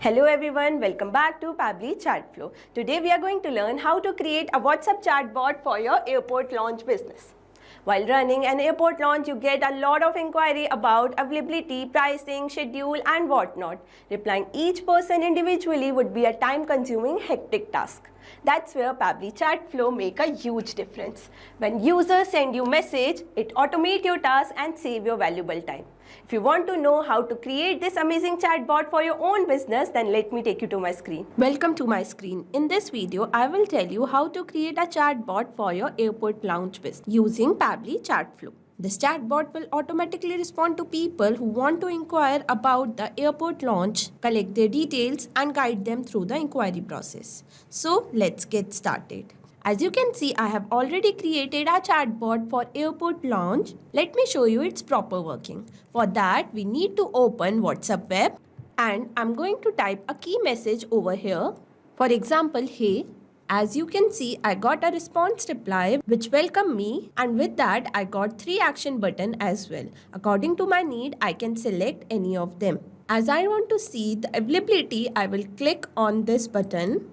Hello everyone, welcome back to Pabbly Chatflow. Today we are going to learn how to create a WhatsApp chatbot for your airport launch business. While running an airport launch, you get a lot of inquiry about availability, pricing, schedule and whatnot. Replying each person individually would be a time-consuming, hectic task. That's where Pabbly Chatflow make a huge difference. When users send you message, it automates your task and save your valuable time. If you want to know how to create this amazing chatbot for your own business, then let me take you to my screen. Welcome to my screen. In this video, I will tell you how to create a chatbot for your airport lounge business using Pabbly Chatflow. This chatbot will automatically respond to people who want to inquire about the airport launch, collect their details and guide them through the inquiry process. So let's get started. As you can see, I have already created a chatbot for airport launch. Let me show you its proper working. For that, we need to open WhatsApp web and I'm going to type a key message over here. For example, hey. As you can see, I got a response reply which welcomed me, and with that I got 3 action button as well. According to my need, I can select any of them. As I want to see the availability, I will click on this button.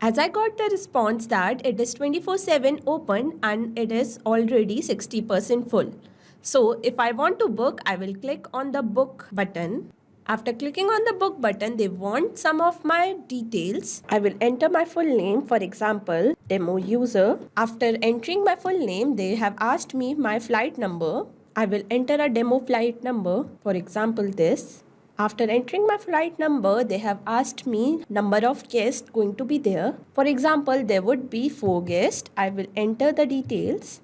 As I got the response that it is 24/7 open and it is already 60% full. So if I want to book, I will click on the book button. After clicking on the book button, they want some of my details. I will enter my full name, for example, demo user. After entering my full name, they have asked me my flight number. I will enter a demo flight number, for example, this. After entering my flight number, they have asked me number of guests going to be there. For example, there would be 4 guests. I will enter the details.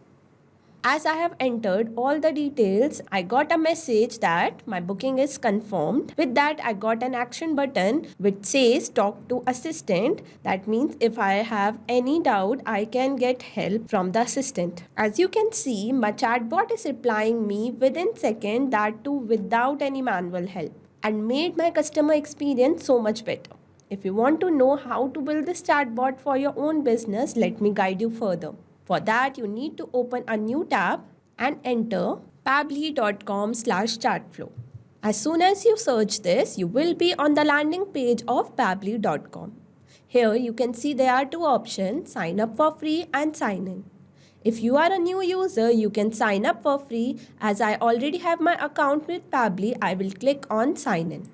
As I have entered all the details, I got a message that my booking is confirmed. With that, I got an action button which says talk to assistant. That means if I have any doubt, I can get help from the assistant. As you can see, my chatbot is replying me within seconds, that too without any manual help, and made my customer experience so much better. If you want to know how to build this chatbot for your own business, let me guide you further. For that, you need to open a new tab and enter pabbly.com/chatflow. As soon as you search this, you will be on the landing page of pabbly.com. Here you can see there are 2 options, sign up for free and sign in. If you are a new user, you can sign up for free. As I already have my account with Pabbly, I will click on sign in.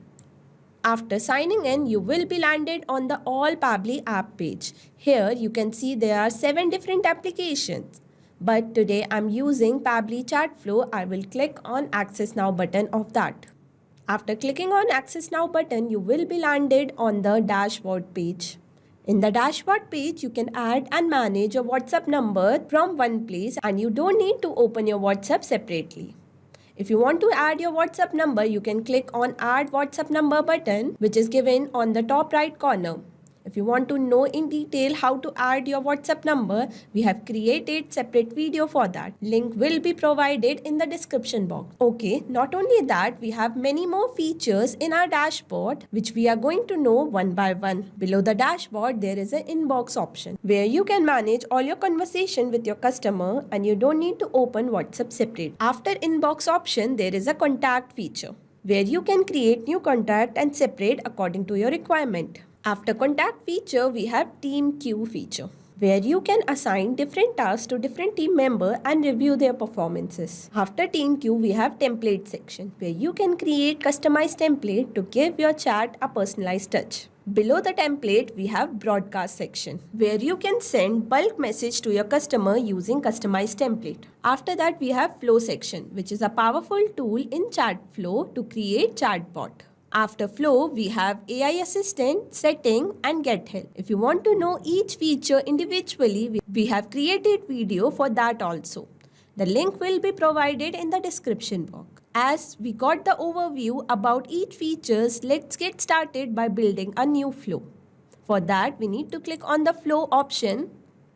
After signing in, you will be landed on the All Pabbly app page. Here you can see there are 7 different applications. But today I'm using Pabbly Chatflow. I will click on Access Now button of that. After clicking on Access Now button, you will be landed on the dashboard page. In the dashboard page, you can add and manage a WhatsApp number from one place, and you don't need to open your WhatsApp separately. If you want to add your WhatsApp number, you can click on Add WhatsApp Number button, which is given on the top right corner. If you want to know in detail how to add your WhatsApp number, we have created separate video for that. Link will be provided in the description box. Okay, not only that, we have many more features in our dashboard, which we are going to know one by one. Below the dashboard, there is an inbox option where you can manage all your conversation with your customer and you don't need to open WhatsApp separate. After inbox option, there is a contact feature where you can create new contact and separate according to your requirement. After contact feature, we have team queue feature, where you can assign different tasks to different team members and review their performances. After team queue, we have template section, where you can create customized template to give your chat a personalized touch. Below the template, we have broadcast section, where you can send bulk message to your customer using customized template. After that, we have flow section, which is a powerful tool in Chatflow to create chatbot. After flow, we have AI assistant, setting and get help. If you want to know each feature individually, we have created video for that also. The link will be provided in the description box. As we got the overview about each features, let's get started by building a new flow. For that, we need to click on the flow option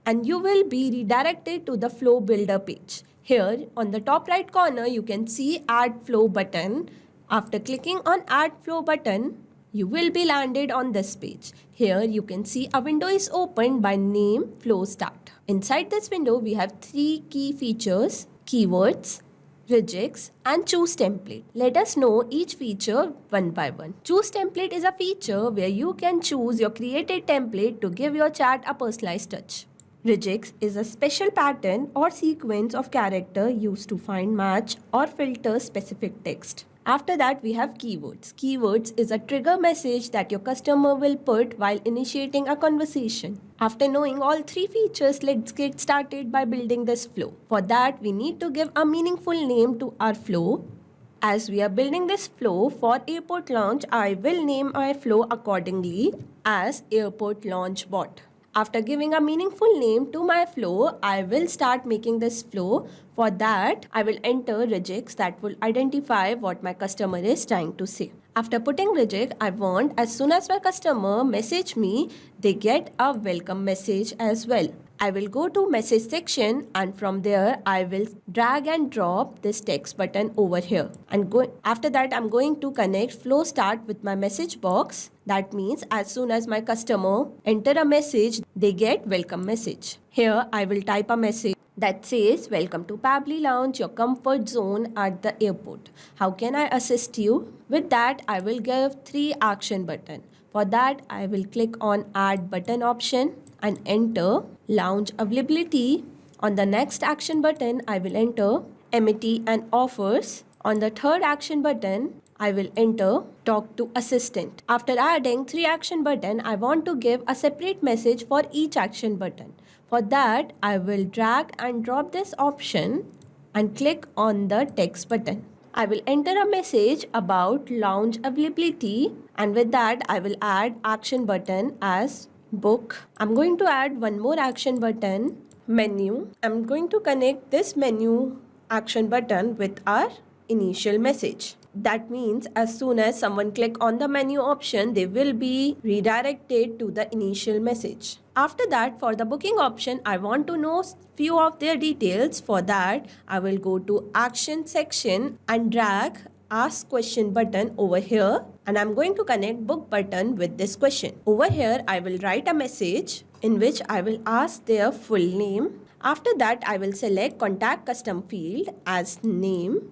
and you will be redirected to the flow builder page. Here on the top right corner, you can see add flow button. After clicking on Add Flow button, you will be landed on this page. Here you can see a window is opened by name Flow Start. Inside this window, we have 3 key features, keywords, regex, and choose template. Let us know each feature one by one. Choose template is a feature where you can choose your created template to give your chat a personalized touch. Regex is a special pattern or sequence of character used to find, match, or filter specific text. After that, we have keywords. Keywords is a trigger message that your customer will put while initiating a conversation. After knowing all three features, let's get started by building this flow. For that, we need to give a meaningful name to our flow. As we are building this flow for airport launch, I will name my flow accordingly as airport launch bot. After giving a meaningful name to my flow, I will start making this flow. For that, I will enter regex that will identify what my customer is trying to say. After putting regex, I want as soon as my customer message me, they get a welcome message as well. I will go to message section and from there I will drag and drop this text button over here. And after that I'm going to connect flow start with my message box. That means as soon as my customer enter a message, they get welcome message. Here I will type a message that says, welcome to Pabbly Lounge, your comfort zone at the airport. How can I assist you? With that, I will give 3 action button. For that, I will click on add button option and enter lounge availability. On the next action button, I will enter amity and offers. On the third action button, I will enter talk to assistant. After adding 3 action button, I want to give a separate message for each action button. For that, I will drag and drop this option and click on the text button. I will enter a message about lounge availability, and with that, I will add action button as book. I'm going to add one more action button, menu. I'm going to connect this menu action button with our initial message. That means as soon as someone click on the menu option, they will be redirected to the initial message. After that, for the booking option, I want to know few of their details. For that, I will go to action section and drag ask question button over here, and I'm going to connect book button with this question. Over here, I will write a message in which I will ask their full name. After that, I will select contact custom field as name.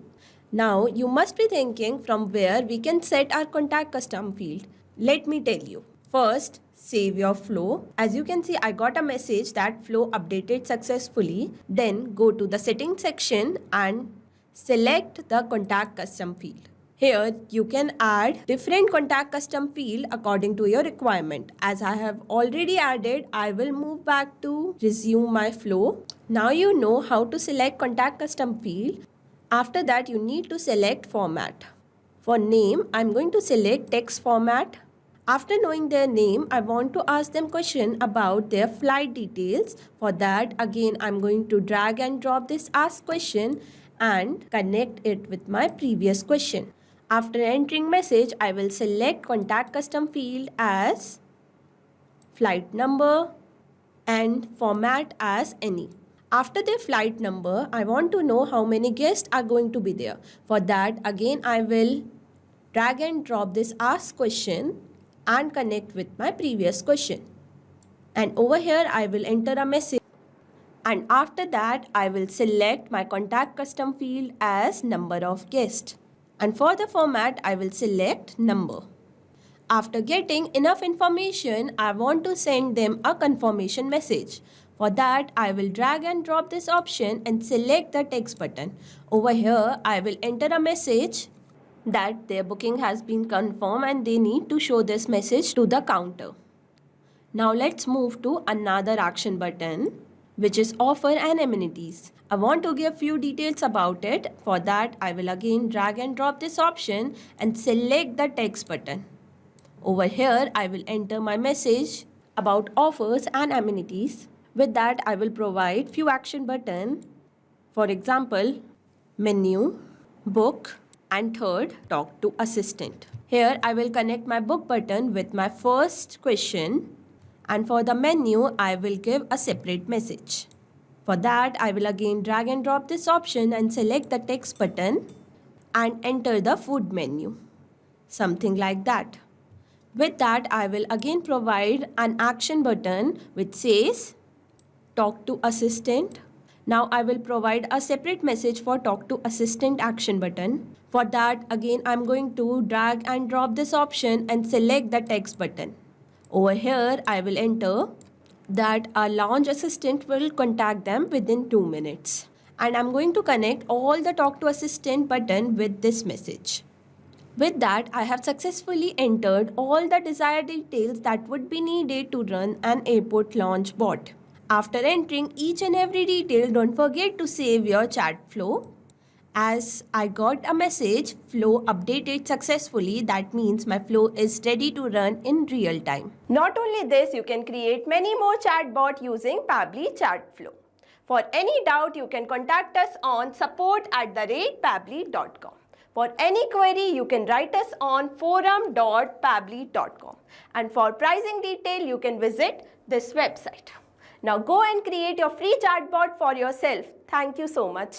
Now, you must be thinking from where we can set our contact custom field. Let me tell you. First, save your flow. As you can see, I got a message that flow updated successfully. Then go to the settings section and select the contact custom field. Here, you can add different contact custom field according to your requirement. As I have already added, I will move back to resume my flow. Now you know how to select contact custom field. After that, you need to select format. For name, I'm going to select text format. After knowing their name, I want to ask them question about their flight details. For that, again, I'm going to drag and drop this ask question and connect it with my previous question. After entering message, I will select contact custom field as flight number and format as any. After their flight number, I want to know how many guests are going to be there. For that, again, I will drag and drop this ask question and connect with my previous question. And over here, I will enter a message. And after that, I will select my contact custom field as number of guests. And for the format, I will select number. After getting enough information, I want to send them a confirmation message. For that, I will drag and drop this option and select the text button. Over here, I will enter a message that their booking has been confirmed and they need to show this message to the counter. Now let's move to another action button, which is offer and amenities. I want to give few details about it. For that, I will again drag and drop this option and select the text button. Over here, I will enter my message about offers and amenities. With that, I will provide few action button. For example, menu, book, and third, talk to assistant. Here, I will connect my book button with my first question. And for the menu, I will give a separate message. For that, I will again drag and drop this option and select the text button and enter the food menu. Something like that. With that, I will again provide an action button which says talk to assistant. Now I will provide a separate message for Talk to Assistant action button. For that, again I'm going to drag and drop this option and select the text button. Over here, I will enter that a launch assistant will contact them within 2 minutes. And I'm going to connect all the Talk to Assistant button with this message. With that, I have successfully entered all the desired details that would be needed to run an airport launch bot. After entering each and every detail, don't forget to save your chat flow. As I got a message, flow updated successfully, that means my flow is ready to run in real time. Not only this, you can create many more chatbot using Pabbly Chatflow. For any doubt, you can contact us on support@pabbly.com. For any query, you can write us on forum.pabbly.com. And for pricing detail, you can visit this website. Now go and create your free chatbot for yourself. Thank you so much.